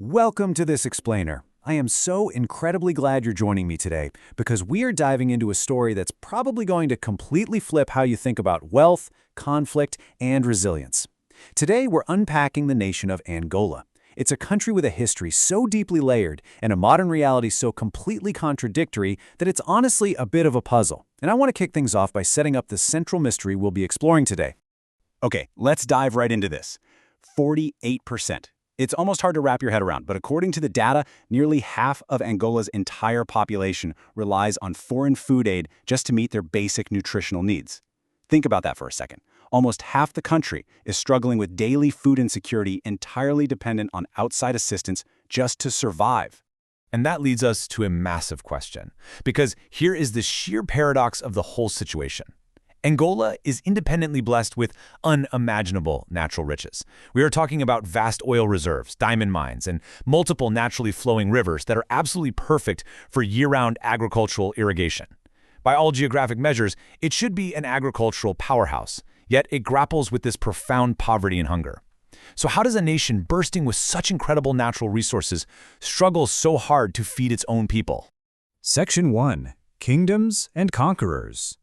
Welcome to this explainer. I am so incredibly glad you're joining me today because we are diving into a story that's probably going to completely flip how you think about wealth, conflict, and resilience. Today, we're unpacking the nation of Angola. It's a country with a history so deeply layered and a modern reality so completely contradictory that it's honestly a bit of a puzzle. And I want to kick things off by setting up the central mystery we'll be exploring today. Okay, let's dive right into this. 48%. It's almost hard to wrap your head around, but according to the data, nearly half of Angola's entire population relies on foreign food aid just to meet their basic nutritional needs. Think about that for a second. Almost half the country is struggling with daily food insecurity entirely dependent on outside assistance just to survive. And that leads us to a massive question, because here is the sheer paradox of the whole situation. Angola is independently blessed with unimaginable natural riches. We are talking about vast oil reserves, diamond mines, and multiple naturally flowing rivers that are absolutely perfect for year-round agricultural irrigation. By all geographic measures, it should be an agricultural powerhouse, yet it grapples with this profound poverty and hunger. So how does a nation bursting with such incredible natural resources struggle so hard to feed its own people? Section 1. Kingdoms and Conquerors.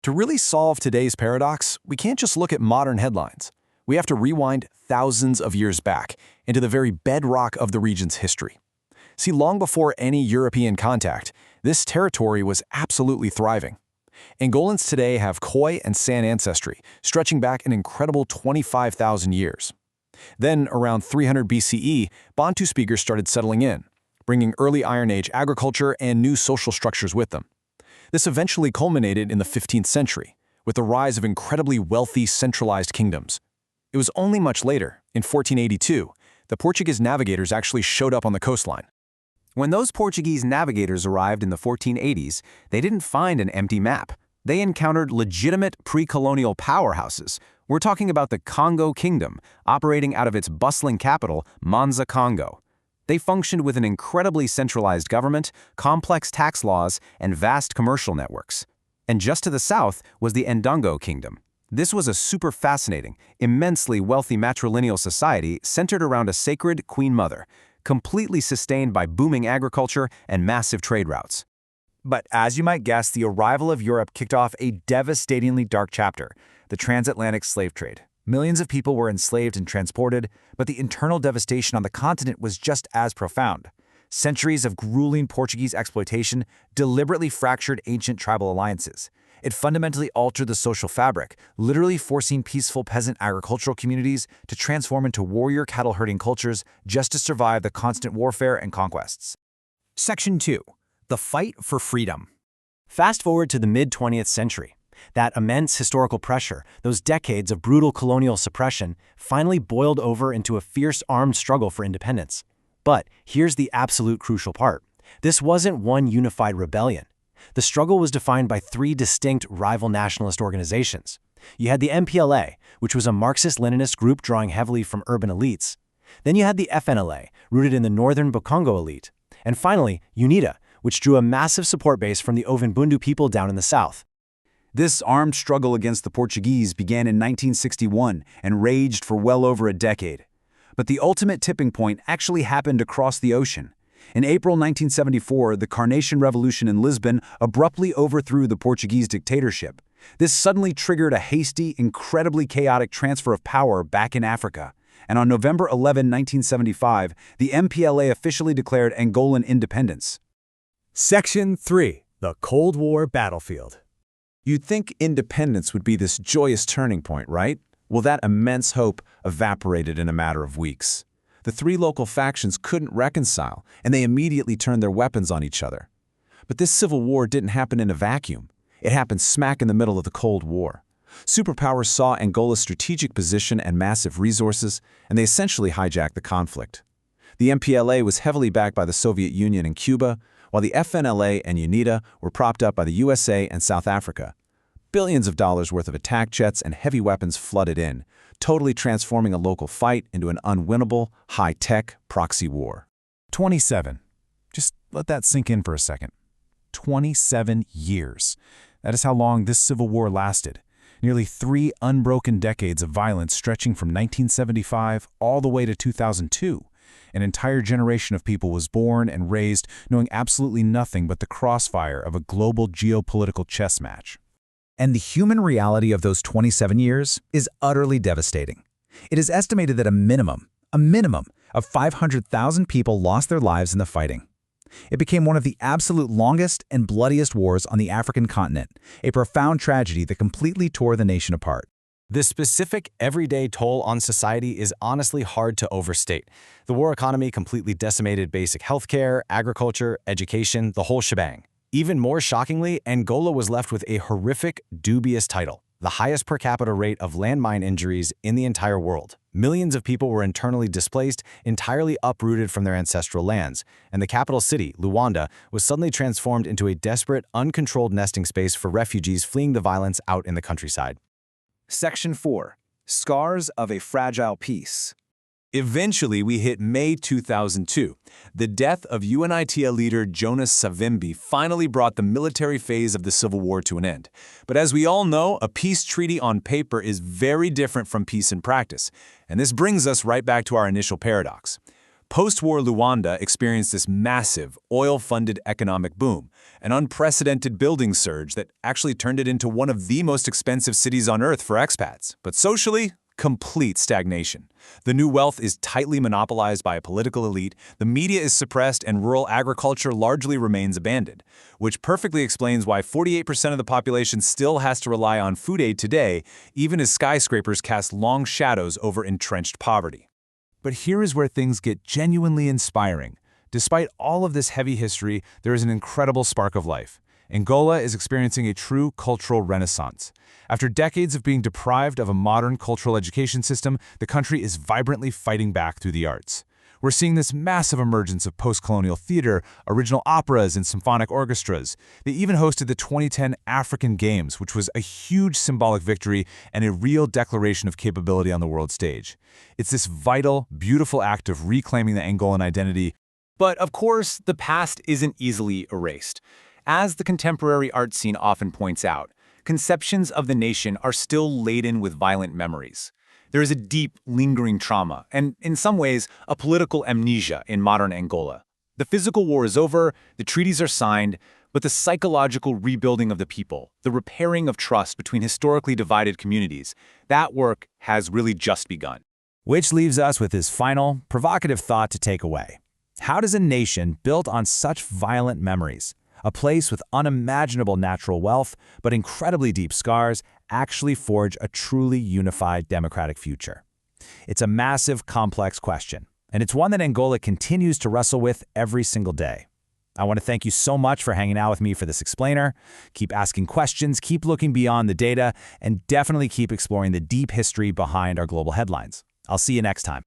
To really solve today's paradox, we can't just look at modern headlines. We have to rewind thousands of years back into the very bedrock of the region's history. See, long before any European contact, this territory was absolutely thriving. Angolans today have Khoi and San ancestry, stretching back an incredible 25,000 years. Then, around 300 BCE, Bantu speakers started settling in, bringing early Iron Age agriculture and new social structures with them. This eventually culminated in the 15th century, with the rise of incredibly wealthy centralized kingdoms. It was only much later, in 1482, the Portuguese navigators actually showed up on the coastline. When those Portuguese navigators arrived in the 1480s, they didn't find an empty map. They encountered legitimate pre-colonial powerhouses. We're talking about the Congo Kingdom, operating out of its bustling capital, Manza, Congo. They functioned with an incredibly centralized government, complex tax laws, and vast commercial networks. And just to the south was the Ndongo Kingdom. This was a super fascinating, immensely wealthy matrilineal society centered around a sacred Queen Mother, completely sustained by booming agriculture and massive trade routes. But as you might guess, the arrival of Europe kicked off a devastatingly dark chapter, the transatlantic slave trade. Millions of people were enslaved and transported, but the internal devastation on the continent was just as profound. Centuries of grueling Portuguese exploitation deliberately fractured ancient tribal alliances. It fundamentally altered the social fabric, literally forcing peaceful peasant agricultural communities to transform into warrior cattle-herding cultures just to survive the constant warfare and conquests. Section 2. The Fight for Freedom. Fast forward to the mid-20th century. That immense historical pressure, those decades of brutal colonial suppression, finally boiled over into a fierce armed struggle for independence. But here's the absolute crucial part. This wasn't one unified rebellion. The struggle was defined by three distinct rival nationalist organizations. You had the MPLA, which was a Marxist-Leninist group drawing heavily from urban elites. Then you had the FNLA, rooted in the northern Bakongo elite. And finally, UNITA, which drew a massive support base from the Ovimbundu people down in the south. This armed struggle against the Portuguese began in 1961 and raged for well over a decade. But the ultimate tipping point actually happened across the ocean. In April 1974, the Carnation Revolution in Lisbon abruptly overthrew the Portuguese dictatorship. This suddenly triggered a hasty, incredibly chaotic transfer of power back in Africa. And on November 11, 1975, the MPLA officially declared Angolan independence. Section 3. The Cold War Battlefield. You'd think independence would be this joyous turning point, right? Well, that immense hope evaporated in a matter of weeks. The three local factions couldn't reconcile, and they immediately turned their weapons on each other. But this civil war didn't happen in a vacuum. It happened smack in the middle of the Cold War. Superpowers saw Angola's strategic position and massive resources, and they essentially hijacked the conflict. The MPLA was heavily backed by the Soviet Union and Cuba, while the FNLA and UNITA were propped up by the USA and South Africa. Billions of dollars worth of attack jets and heavy weapons flooded in, totally transforming a local fight into an unwinnable, high-tech proxy war. 27. Just let that sink in for a second. 27 years. That is how long this civil war lasted. Nearly 3 unbroken decades of violence stretching from 1975 all the way to 2002. An entire generation of people was born and raised knowing absolutely nothing but the crossfire of a global geopolitical chess match. And the human reality of those 27 years is utterly devastating. It is estimated that a minimum of 500,000 people lost their lives in the fighting. It became one of the absolute longest and bloodiest wars on the African continent, a profound tragedy that completely tore the nation apart. The specific everyday toll on society is honestly hard to overstate. The war economy completely decimated basic healthcare, agriculture, education, the whole shebang. Even more shockingly, Angola was left with a horrific, dubious title: the highest per capita rate of landmine injuries in the entire world. Millions of people were internally displaced, entirely uprooted from their ancestral lands, and the capital city, Luanda, was suddenly transformed into a desperate, uncontrolled nesting space for refugees fleeing the violence out in the countryside. Section 4. Scars of a Fragile Peace. Eventually, we hit May 2002. The death of UNITA leader Jonas Savimbi finally brought the military phase of the civil war to an end. But as we all know, a peace treaty on paper is very different from peace in practice. And this brings us right back to our initial paradox. Post-war Luanda experienced this massive, oil-funded economic boom, an unprecedented building surge that actually turned it into one of the most expensive cities on earth for expats. But socially, complete stagnation. The new wealth is tightly monopolized by a political elite, the media is suppressed, and rural agriculture largely remains abandoned, which perfectly explains why 48% of the population still has to rely on food aid today, even as skyscrapers cast long shadows over entrenched poverty. But here is where things get genuinely inspiring. Despite all of this heavy history, there is an incredible spark of life. Angola is experiencing a true cultural renaissance. After decades of being deprived of a modern cultural education system, the country is vibrantly fighting back through the arts. We're seeing this massive emergence of post-colonial theater, original operas, and symphonic orchestras. They even hosted the 2010 African Games, which was a huge symbolic victory and a real declaration of capability on the world stage. It's this vital, beautiful act of reclaiming the Angolan identity. But of course, the past isn't easily erased. As the contemporary art scene often points out, conceptions of the nation are still laden with violent memories. There is a deep, lingering trauma, and in some ways, a political amnesia in modern Angola. The physical war is over, the treaties are signed, but the psychological rebuilding of the people, the repairing of trust between historically divided communities, that work has really just begun. Which leaves us with this final, provocative thought to take away. How does a nation built on such violent memories, a place with unimaginable natural wealth but incredibly deep scars, actually forge a truly unified democratic future? It's a massive, complex question, and it's one that Angola continues to wrestle with every single day. I want to thank you so much for hanging out with me for this explainer. Keep asking questions, keep looking beyond the data, and definitely keep exploring the deep history behind our global headlines. I'll see you next time.